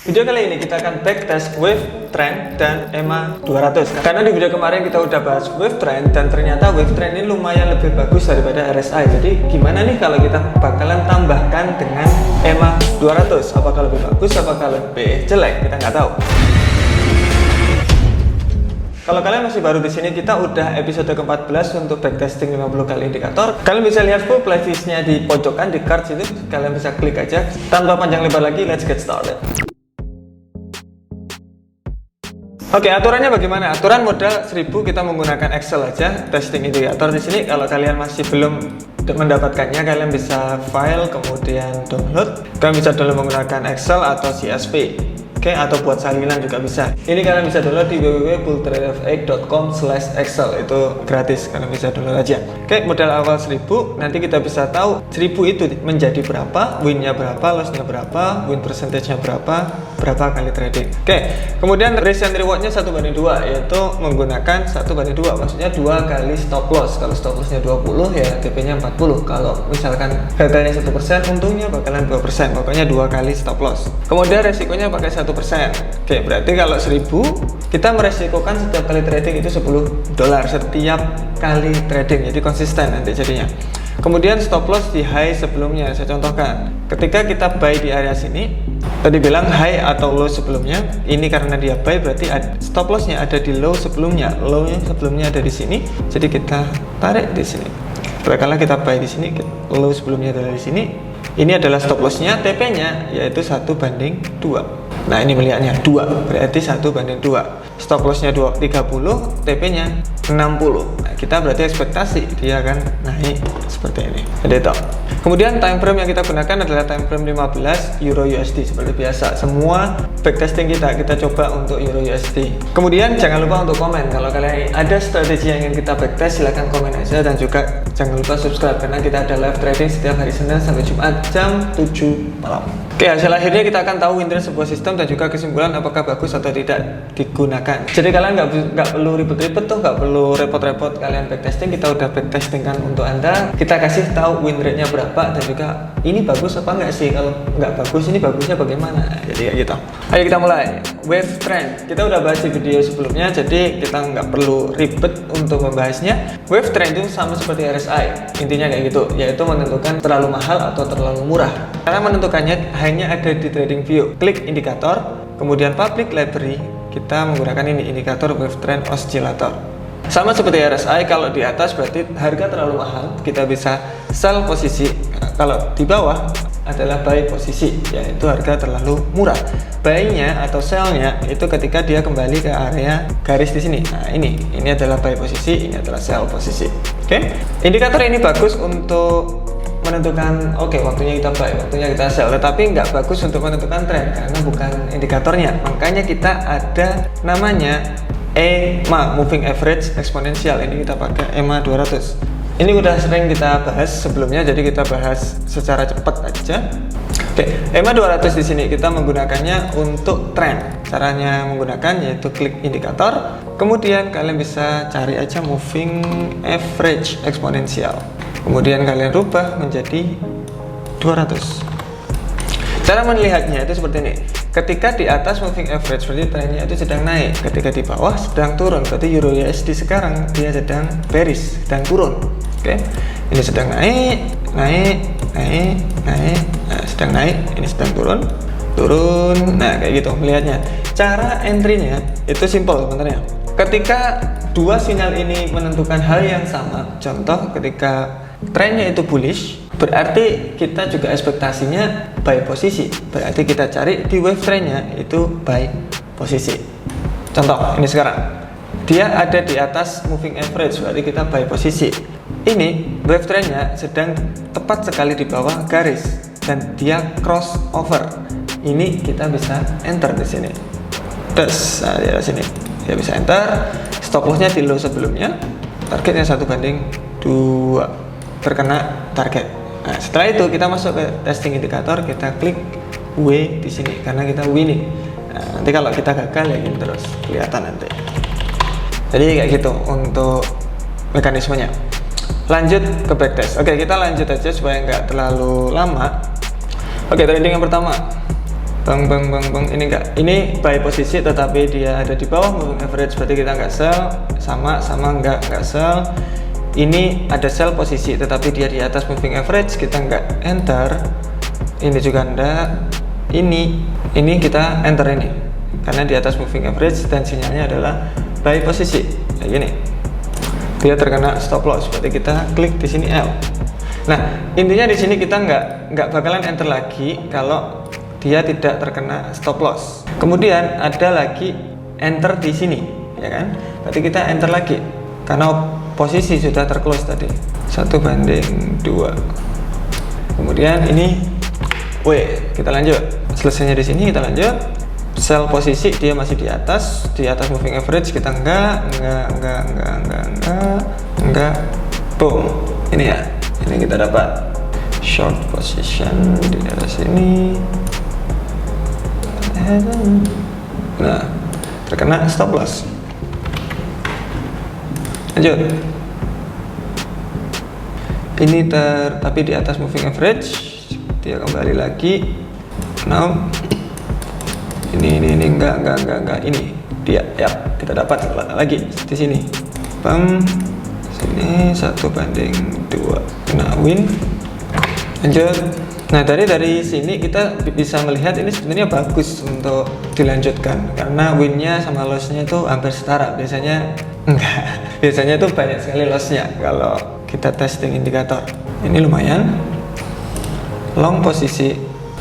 Video kali ini kita akan backtest Wave Trend dan EMA 200. Karena di video kemarin kita udah bahas Wave Trend dan ternyata Wave Trend ini lumayan lebih bagus daripada RSI. Jadi gimana nih kalau kita bakalan tambahkan dengan EMA 200? Apakah lebih bagus, apakah lebih jelek? Kita nggak tahu. Kalau kalian masih baru di sini, kita udah episode ke-14 untuk backtesting 50 kali indikator. Kalian bisa lihat full playlistnya di pojokan di cards itu. Kalian bisa klik aja. Tanpa panjang lebar lagi, let's get started. Oke, aturannya bagaimana? Aturan modal 1000 kita menggunakan Excel aja testing indikator di sini. Kalau kalian masih belum mendapatkannya, kalian bisa file kemudian download. Kalian bisa download menggunakan Excel atau CSV. Oke, atau buat salinan juga bisa. Ini kalian bisa download di www.bulltraderf8.com/excel. Itu gratis, kalian bisa download aja. Oke, modal awal 1000, nanti kita bisa tahu 1000 itu menjadi berapa, win-nya berapa, loss-nya berapa, win percentage-nya berapa kali trading. Oke, kemudian risk and reward-nya 1/2, yaitu menggunakan 1/2, maksudnya 2 kali stop loss. Kalau stop loss-nya 20, ya TP-nya 40. Kalau misalkan gagalnya 1%, untungnya bakalan 2%. Pokoknya 2 kali stop loss. Kemudian resikonya pakai 1%. Oke, berarti kalau 1000 kita meresikokan setiap kali trading itu $10 setiap kali trading, jadi konsisten nanti jadinya. Kemudian stop loss di high sebelumnya. Saya contohkan, ketika kita buy di area sini, tadi bilang high atau low sebelumnya, ini karena dia buy berarti stop lossnya ada di low sebelumnya. Low-nya sebelumnya ada di sini, jadi kita tarik di sini. Karena kita buy di sini, low sebelumnya ada di sini. Ini adalah stop lossnya, TP-nya yaitu 1/2. Nah, ini melihatnya 2, berarti 1/2. Stop lossnya 30, TP-nya 60. Nah, kita berarti ekspektasi dia akan naik seperti ini. Jadi itu. Kemudian time frame yang kita gunakan adalah time frame 15 Euro USD seperti biasa. Semua backtesting kita coba untuk Euro USD. Kemudian jangan lupa untuk komen. Kalau kalian ada strategi yang ingin kita backtest, silahkan komen aja, dan juga jangan lupa subscribe karena kita ada live trading setiap hari Senin sampai Jumat jam 7 malam. Oke, hasil akhirnya kita akan tahu win rate sebuah sistem dan juga kesimpulan apakah bagus atau tidak digunakan. Jadi kalian nggak perlu ribet-ribet tuh, nggak perlu repot-repot kalian backtesting. Kita udah backtesting kan untuk Anda. Kita kasih tahu win rate-nya berapa dan juga ini bagus apa enggak sih. Kalau nggak bagus, ini bagusnya bagaimana. Jadi kayak gitu. Ayo kita mulai. Wave trend kita udah bahas di video sebelumnya, jadi kita nggak perlu ribet untuk membahasnya. Wave trend itu sama seperti RSI, intinya kayak gitu, yaitu menentukan terlalu mahal atau terlalu murah. Karena menentukannya hanya ada di TradingView. Klik indikator, kemudian public library, kita menggunakan ini, indikator wave trend oscillator. Sama seperti RSI, kalau di atas berarti harga terlalu mahal, kita bisa sell posisi. Kalau di bawah adalah buy posisi, yaitu harga terlalu murah. Buy-nya atau sell-nya itu ketika dia kembali ke area garis di sini. Nah, ini adalah buy posisi, ini adalah sell posisi. Oke. Indikator ini bagus untuk menentukan waktunya kita buy, waktunya kita sell, tetapi nggak bagus untuk menentukan trend karena bukan indikatornya. Makanya kita ada namanya EMA, Moving Average Exponential. Ini kita pakai EMA 200. Ini udah sering kita bahas sebelumnya, jadi kita bahas secara cepat aja. Oke, EMA 200 di sini kita menggunakannya untuk trend. Caranya menggunakan yaitu klik indikator, kemudian kalian bisa cari aja Moving Average Exponential. Kemudian kalian rubah menjadi 200. Cara melihatnya itu seperti ini. Ketika di atas moving average berarti trennya itu sedang naik. Ketika di bawah sedang turun. Berarti Euro USD sekarang dia sedang bearish, sedang turun. Oke. Ini sedang naik. Nah, sedang naik, ini sedang turun. Nah, kayak gitu melihatnya. Cara entry-nya itu simple sebenarnya. Ketika dua sinyal ini menentukan hal yang sama, contoh ketika trennya itu bullish, berarti kita juga ekspektasinya buy posisi. Berarti kita cari di wave trendnya itu buy posisi. Contoh ini sekarang dia ada di atas moving average, berarti kita buy posisi. Ini wave trendnya sedang tepat sekali di bawah garis dan dia cross over. Ini kita bisa enter di sini. Terus di sini dia bisa enter. Stop lossnya di low sebelumnya. Targetnya 1/2. Terkena target. Nah, setelah itu kita masuk ke testing indikator, kita klik W di sini karena kita winning. Nah, nanti kalau kita gagal ya gini terus kelihatan nanti. Jadi kayak gitu untuk mekanismenya. Lanjut ke backtest. Oke, kita lanjut aja supaya nggak terlalu lama. Oke, trading yang pertama. bang, ini enggak, ini buy posisi tetapi dia ada di bawah moving average, berarti kita nggak sell. Sama enggak sell. Ini ada sell posisi tetapi dia di atas moving average, kita nggak enter. Ini juga enggak. Ini kita enter ini karena di atas moving average dan sinyalnya adalah buy posisi kayak gini. Dia terkena stop loss, berarti kita klik di sini L. Nah, intinya di sini kita nggak bakalan enter lagi kalau dia tidak terkena stop loss. Kemudian ada lagi enter di sini, ya kan? Berarti kita enter lagi karena posisi sudah terclose tadi 1/2. Kemudian ini, kita lanjut. Selesainya di sini kita lanjut. Sell posisi dia masih di atas moving average, kita enggak. Boom. Ini ya. Ini kita dapat short position di daerah sini. Nah, terkena stop loss. Lanjut. Ini tapi di atas moving average, dia kembali lagi. Now, ini enggak. Ini dia, ya kita dapat lagi di sini. Sini 1/2, kena win. Lanjut. Nah, dari sini kita bisa melihat ini sebenarnya bagus untuk dilanjutkan karena winnya sama lossnya itu hampir setara. Biasanya enggak, biasanya itu banyak sekali lossnya kalau kita testing indikator. Ini lumayan. Long posisi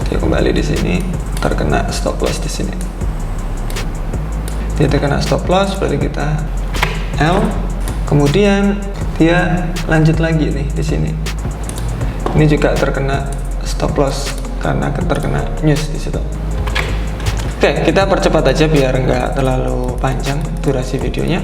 dia kembali di sini, terkena stop loss di sini. Dia terkena stop loss, berarti kita L. Kemudian dia lanjut lagi nih di sini. Ini juga terkena stop loss karena terkena news di situ. Oke, kita percepat aja biar nggak terlalu panjang durasi videonya.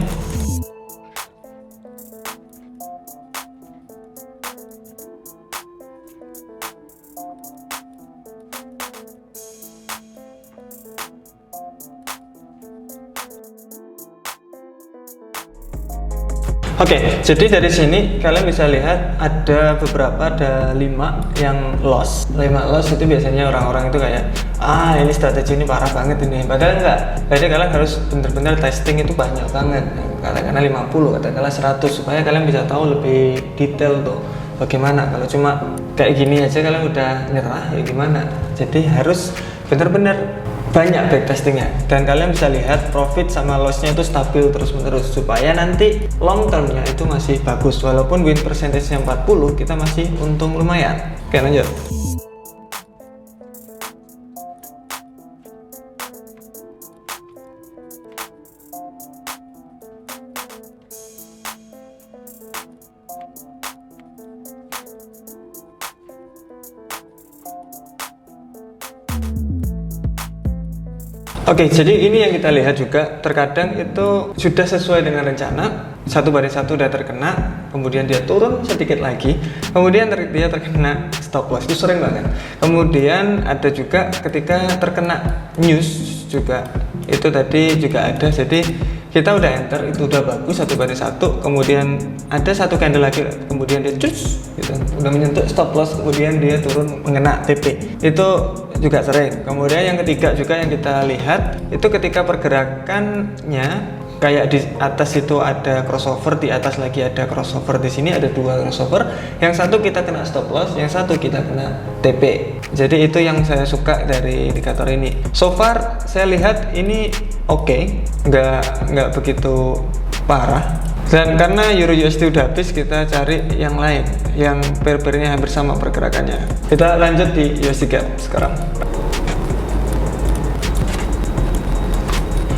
Oke, jadi dari sini kalian bisa lihat ada 5 yang loss. 5 loss itu biasanya orang-orang itu kayak, ini strategi ini parah banget ini. Padahal enggak. Jadi kalian harus bener-bener testing itu banyak banget. Katakanlah 50, katakanlah 100 supaya kalian bisa tahu lebih detail tuh bagaimana. Kalau cuma kayak gini aja kalian udah nyerah ya gimana. Jadi harus bener-bener banyak backtestingnya dan kalian bisa lihat profit sama lossnya itu stabil terus-menerus supaya nanti long termnya itu masih bagus walaupun win percentage-nya 40 kita masih untung lumayan. Oke, lanjut. Oke, jadi ini yang kita lihat juga terkadang itu sudah sesuai dengan rencana 1/1 udah terkena, kemudian dia turun sedikit lagi, kemudian dia terkena stop loss, itu sering banget. Kemudian ada juga ketika terkena news juga, itu tadi juga ada. Jadi kita udah enter, itu udah bagus 1/1, kemudian ada satu candle lagi, kemudian dia cus gitu, udah menyentuh stop loss, kemudian dia turun mengena TP, itu juga sering. Kemudian yang ketiga juga yang kita lihat itu ketika pergerakannya kayak di atas itu ada crossover, di atas lagi ada crossover, di sini ada 2 crossover, yang satu kita kena stop loss, yang satu kita kena TP. Jadi itu yang saya suka dari indikator ini. So far saya lihat ini oke, nggak begitu parah. Dan karena Euro USD udah habis, kita cari yang lain yang pair-pairnya hampir sama pergerakannya. Kita lanjut di USD Gap sekarang.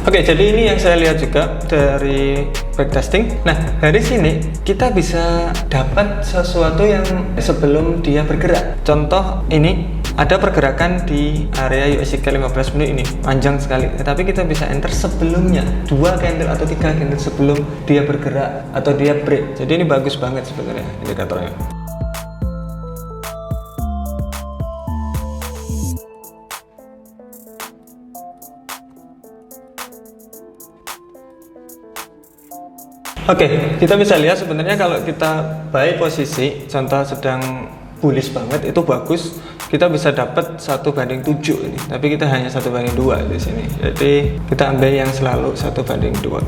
Oke, jadi ini yang saya lihat juga dari backtesting. Nah, dari sini kita bisa dapat sesuatu yang sebelum dia bergerak. Contoh ini ada pergerakan di area USD 15 menit ini panjang sekali, tapi kita bisa enter sebelumnya 2 candle atau 3 candle sebelum dia bergerak atau dia break. Jadi ini bagus banget sebenarnya indikatornya. Oke, kita bisa lihat sebenarnya kalau kita buy posisi, contoh sedang bullish banget, itu bagus kita bisa dapat 1/7 ini, tapi kita hanya 1/2 di sini. Jadi kita ambil yang selalu 1/2.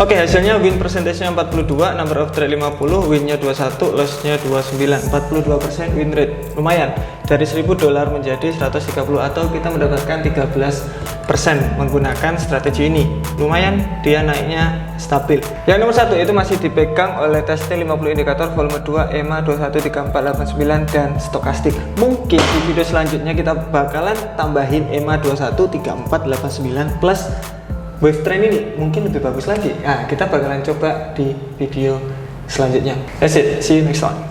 Oke, hasilnya win percentage-nya 42, number of trade 50, win-nya 21, loss-nya 29, 42% win rate. Lumayan, dari $1000 menjadi 130, atau kita mendapatkan 13% menggunakan strategi ini. Lumayan, dia naiknya stabil. Yang nomor 1 itu masih dipegang oleh testing 50 indikator volume 2, EMA 213489 dan stokastik. Mungkin di video selanjutnya kita bakalan tambahin EMA 213489 plus wave trend ini mungkin lebih bagus lagi. Nah, kita bakalan coba di video selanjutnya. That's it. See you next time.